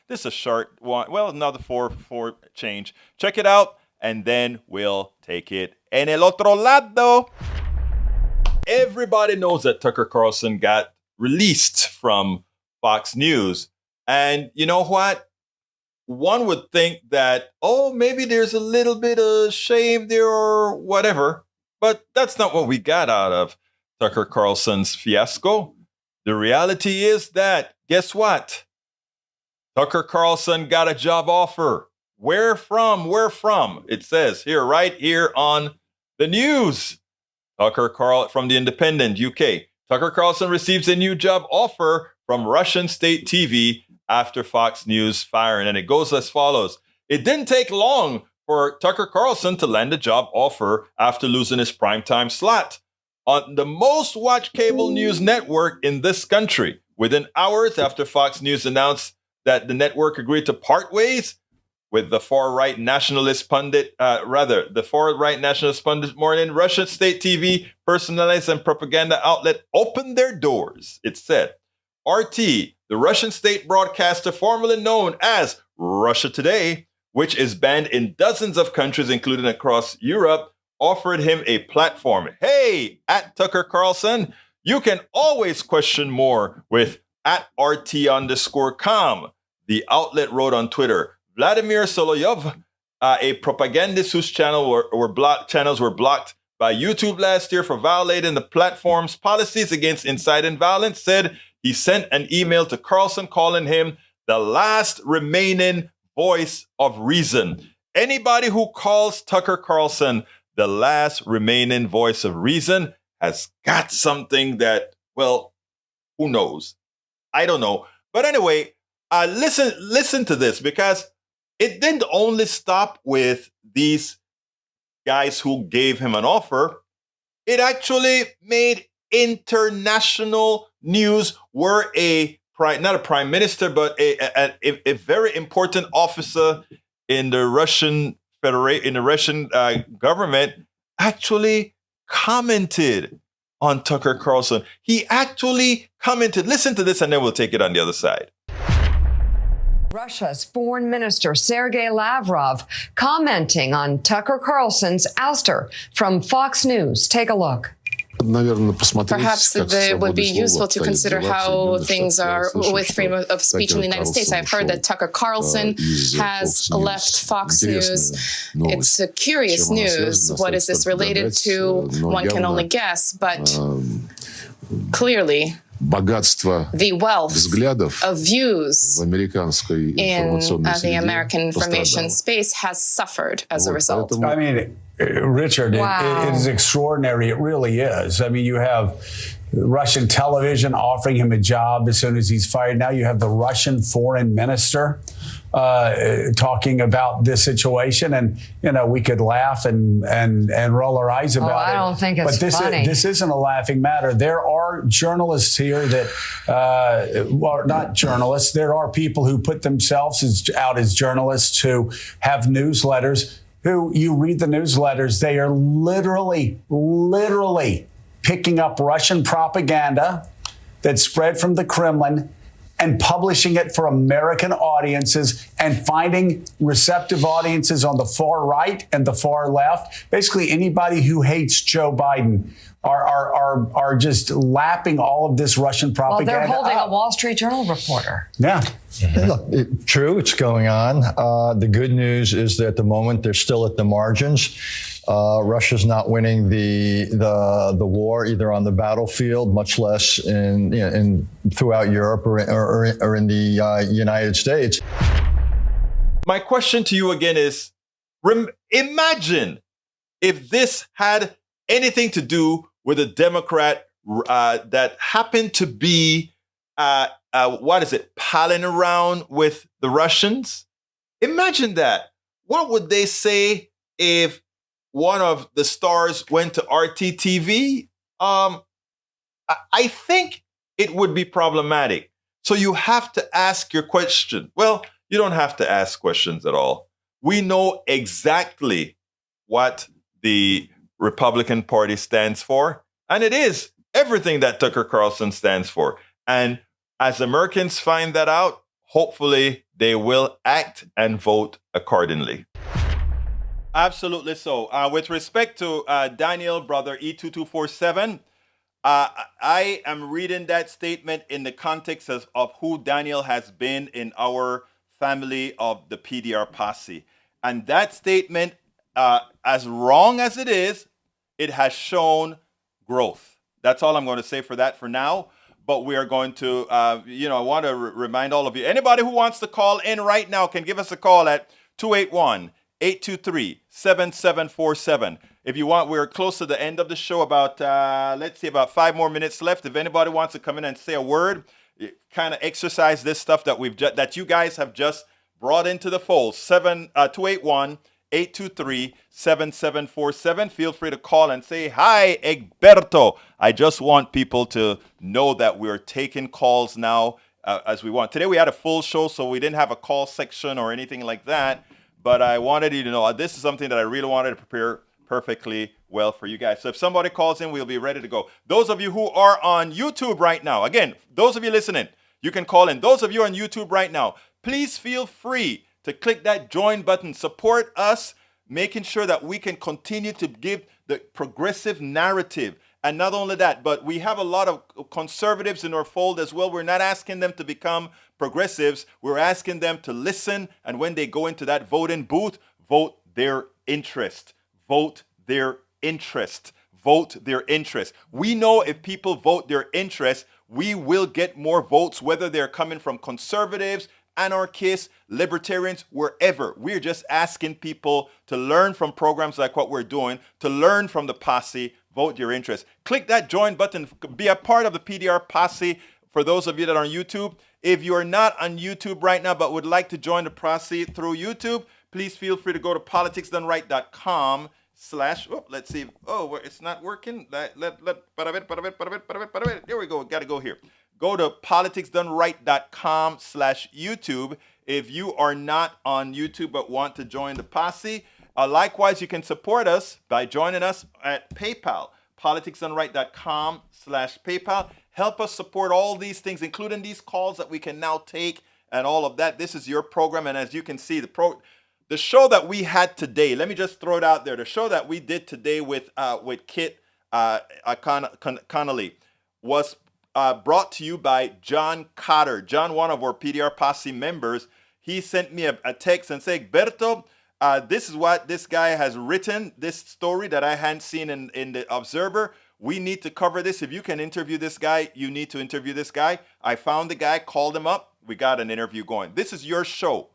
This is a short one. Well, another four change. Check it out, and then we'll take it. En el otro lado, everybody knows that Tucker Carlson got released from Fox News. And you know what? One would think that, oh, maybe there's a little bit of shame there or whatever. But that's not what we got out of Tucker Carlson's fiasco. The reality is that, guess what? Tucker Carlson got a job offer. Where from? It says here, right here on the news. Tucker Carlson from the Independent, UK. Tucker Carlson receives a new job offer from Russian state TV after Fox News firing. And it goes as follows. It didn't take long for Tucker Carlson to land a job offer after losing his primetime slot on the most watched cable news network in this country. Within hours after Fox News announced that the network agreed to part ways with the far-right nationalist pundit, morning, Russian state TV personalized and propaganda outlet opened their doors. It said, RT, the Russian state broadcaster formerly known as Russia Today, which is banned in dozens of countries, including across Europe, offered him a platform. Hey, at Tucker Carlson, you can always question more with at RT_com. The outlet wrote on Twitter. Vladimir Solovyov, a propagandist whose channels were blocked by YouTube last year for violating the platform's policies against inciting violence, said he sent an email to Carlson calling him the last remaining voice of reason. Anybody who calls Tucker Carlson the last remaining voice of reason has got something that, well, who knows? I don't know. But anyway, listen to this, because it didn't only stop with these guys who gave him an offer. It actually made international news where not a prime minister, but a very important officer in the Russian government actually commented on Tucker Carlson. He actually commented. Listen to this, and then we'll take it on the other side. Russia's foreign minister, Sergei Lavrov, commenting on Tucker Carlson's ouster from Fox News. Take a look. Perhaps it would be useful to consider how things are with freedom of speech in the United States. I've heard that Tucker Carlson has left Fox News. It's a curious news. What is this related to? One can only guess, but clearly the wealth of views in the American information space has suffered as a result. I mean, Richard, it is extraordinary. It really is. I mean, you have Russian television offering him a job as soon as he's fired. Now you have the Russian foreign minister talking about this situation, and we could laugh and roll our eyes about it. I don't think it's funny. This isn't a laughing matter. There are journalists here that, well, not journalists. There are people who put themselves out as journalists who have newsletters. Who you read the newsletters, they are literally picking up Russian propaganda that's spread from the Kremlin and publishing it for American audiences and finding receptive audiences on the far right and the far left. Basically, anybody who hates Joe Biden are just lapping all of this Russian propaganda. Well, they're holding a Wall Street Journal reporter. Yeah. Look, true, it's going on. The good news is that at the moment they're still at the margins. Russia's not winning the war either on the battlefield, much less in throughout Europe or in the United States. My question to you again is: imagine if this had anything to do with a Democrat that happened to be palling around with the Russians. Imagine that. What would they say if one of the stars went to RTTV, I think it would be problematic. So you have to ask your question. Well, you don't have to ask questions at all. We know exactly what the Republican Party stands for, and it is everything that Tucker Carlson stands for. And as Americans find that out, hopefully they will act and vote accordingly. Absolutely so. With respect to Daniel, brother E2247, I am reading that statement in the context of who Daniel has been in our family of the PDR posse. And that statement, as wrong as it is, it has shown growth. That's all I'm going to say for that for now. But we are going to, I want to remind all of you, anybody who wants to call in right now can give us a call at 281-823-7747. If you want, we're close to the end of the show, about 5 more minutes left. If anybody wants to come in and say a word, kind of exercise this stuff that you guys have just brought into the fold. 281-823-7747. Feel free to call and say, hi, Egberto. I just want people to know that we're taking calls now as we want. Today we had a full show, so we didn't have a call section or anything like that. But I wanted you to know this is something that I really wanted to prepare perfectly well for you guys. So if somebody calls in, we'll be ready to go. Those of you who are on YouTube right now, again, those of you listening, you can call in. Those of you on YouTube right now, please feel free to click that join button. Support us, making sure that we can continue to give the progressive narrative. And not only that, but we have a lot of conservatives in our fold as well. We're not asking them to become progressives. We're asking them to listen. And when they go into that voting booth, vote their interest. Vote their interest. Vote their interest. We know if people vote their interest, we will get more votes, whether they're coming from conservatives, anarchists, libertarians, wherever. We're just asking people to learn from programs like what we're doing, to learn from the posse. Vote your interest. Click that join button. Be a part of the PDR posse. For those of you that are on YouTube, if you are not on YouTube right now but would like to join the posse through YouTube, please feel free to go to politicsdoneright.com/ let's see. Oh, it's not working. There we go. Got to go here. Go to politicsdoneright.com/YouTube if you are not on YouTube but want to join the posse. Likewise, you can support us by joining us at PayPal, politicsdoneright.com/PayPal. Help us support all these things, including these calls that we can now take and all of that. This is your program, and as you can see, the show that we had today, let me just throw it out there. The show that we did today with Kit Connolly was brought to you by John Cotter. John, one of our PDR posse members, he sent me a text and said, Berto, this is what this guy has written, this story that I hadn't seen in the Observer. We need to cover this. If you can interview this guy, you need to interview this guy. I found the guy, called him up. We got an interview going. This is your show.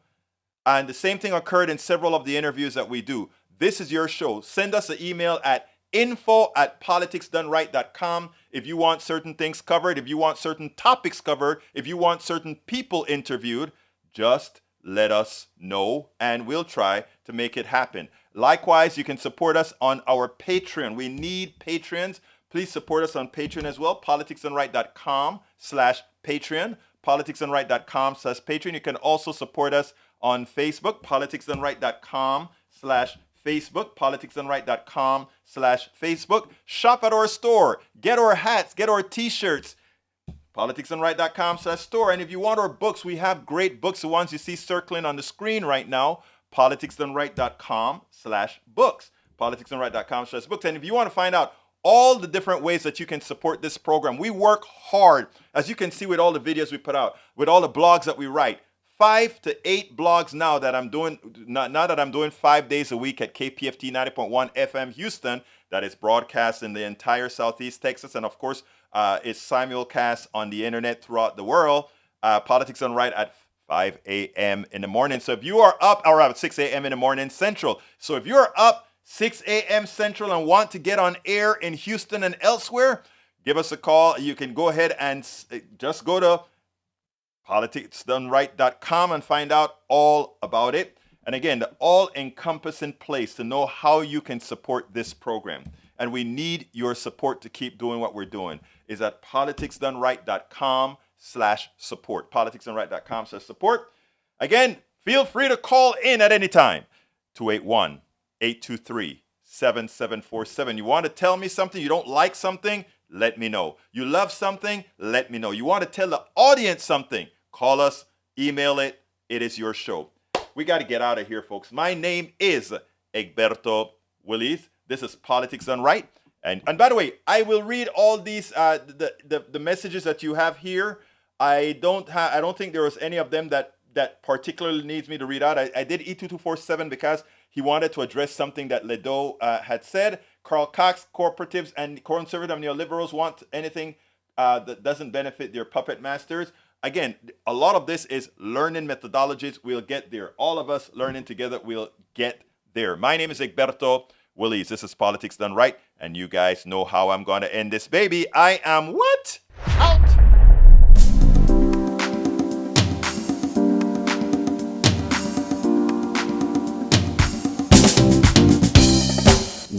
And the same thing occurred in several of the interviews that we do. This is your show. Send us an email at info@politicsdoneright.com if you want certain things covered, if you want certain topics covered, if you want certain people interviewed. Just let us know and we'll try to make it happen. Likewise, you can support us on our Patreon. We need Patreons. Please support us on Patreon as well. politicsdoneright.com/Patreon. politicsdoneright.com/Patreon. You can also support us on Facebook, politicsdoneright.com/Facebook, politicsdoneright.com/Facebook. Shop at our store. Get our hats, get our t-shirts. politicsdoneright.com/store. And if you want our books, we have great books. The ones you see circling on the screen right now, politicsdoneright.com/books. politicsdoneright.com/books. And if you want to find out all the different ways that you can support this program, we work hard, as you can see with all the videos we put out, with all the blogs that we write. 5 to 8 blogs now that I'm doing, now that I'm doing 5 days a week at KPFT 90.1 FM Houston, that is broadcast in the entire Southeast Texas, and of course, it's simulcast on the internet throughout the world. Politics Done Right at 5 a.m. in the morning. So if you are up, or at 6 a.m. in the morning Central. So if you're up 6 a.m. Central and want to get on air in Houston and elsewhere, give us a call. You can go ahead and just go to politicsdoneright.com and find out all about it. And again, the all-encompassing place to know how you can support this program, and we need your support to keep doing what we're doing, is at politicsdoneright.com/support. politicsdoneright.com/support. Again, feel free to call in at any time. 281-823-7747. You want to tell me something? You don't like something? Let me know. You love something? Let me know. You want to tell the audience something? Call us, email it. It is your show. We got to get out of here, folks. My name is Egberto Willies. This is Politics Done Right. And by the way, I will read all these the messages that you have here. I don't think there was any of them that particularly needs me to read out. I did E2247 because he wanted to address something that Ledo had said. Carl Cox, cooperatives and conservative neoliberals want anything that doesn't benefit their puppet masters. Again, a lot of this is learning methodologies. We'll get there. All of us learning together, we'll get there. My name is Egberto Willies. This is Politics Done Right. And you guys know how I'm going to end this baby. I am what? Out.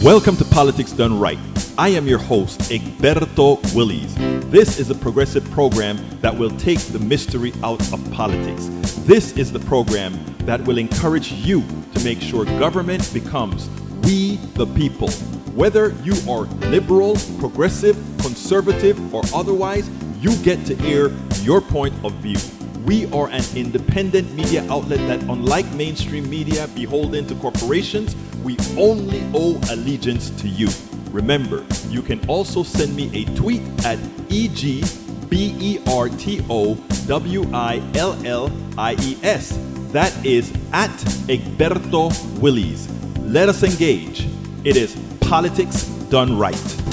Welcome to Politics Done Right. I am your host, Egberto Willies. This is a progressive program that will take the mystery out of politics. This is the program that will encourage you to make sure government becomes we the people. Whether you are liberal, progressive, conservative, or otherwise, you get to air your point of view. We are an independent media outlet that, unlike mainstream media beholden to corporations, we only owe allegiance to you. Remember, you can also send me a tweet at EGBERTOWILLIES. That is at Egberto Willies. Let us engage. It is Politics Done Right.